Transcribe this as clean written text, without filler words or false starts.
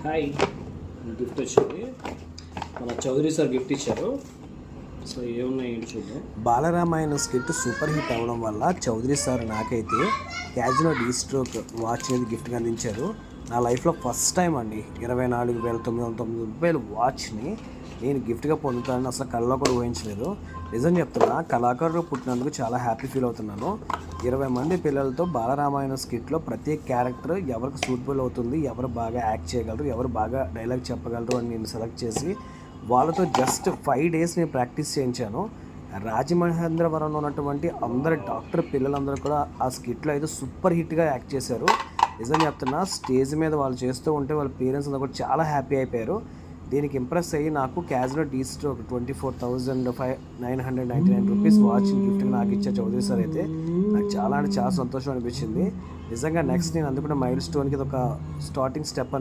Hi, gift వచ్చింది. మన Chowdary sir gift ఇచ్చారు. సో ఏమున్నాయి ఏంటి చూద్దాం. బాలరామాయణ స్కిట్ సూపర్ హిట్ అవ్వడం వల్ల చౌదరి సార్ నాకైతే క్యాజినో డీ స్ట్రోక్ వాచ్ అనేది గిఫ్ట్గా అందించారు. నా లైఫ్లో ఫస్ట్ టైం అండి 24,990 వాచ్ని నేను గిఫ్ట్గా పొందుతానని అసలు కళ్ళలో కూడా ఊహించలేదు. నిజం చెప్తున్నా, కళాకారుడు పుట్టినందుకు చాలా హ్యాపీ ఫీల్ అవుతున్నాను. 20 మంది పిల్లలతో బాలరామాయణ స్కిట్లో ప్రతి క్యారెక్టర్ ఎవరికి సూటబుల్ అవుతుంది, ఎవరు బాగా యాక్ట్ చేయగలరు, ఎవరు బాగా డైలాగ్ చెప్పగలరు అని నేను సెలెక్ట్ చేసి వాళ్ళతో జస్ట్ 5 days నేను ప్రాక్టీస్ చేయించాను. రాజమహేంద్రవరంలో ఉన్నటువంటి అందరు డాక్టర్ పిల్లలందరూ కూడా ఆ స్కిట్లో అయితే సూపర్ హిట్గా యాక్ట్ చేశారు. నిజం చెప్తున్నా, స్టేజ్ మీద వాళ్ళు చేస్తూ ఉంటే వాళ్ళ పేరెంట్స్ అందరూ కూడా చాలా హ్యాపీ అయిపోయారు. దీనికి ఇంప్రెస్ అయ్యి నాకు క్యాజినో డీ స్ట్రోక్ 24,999 రూపీస్ వాచ్ గిఫ్ట్గా నాకు ఇచ్చే చౌదరి సార్ అయితే నాకు చాలా అంటే చాలా సంతోషం అనిపించింది. నిజంగా నెక్స్ట్ నేను అందుకున్న మైల్ స్టోన్కి ఇది ఒక స్టార్టింగ్ స్టెప్ అని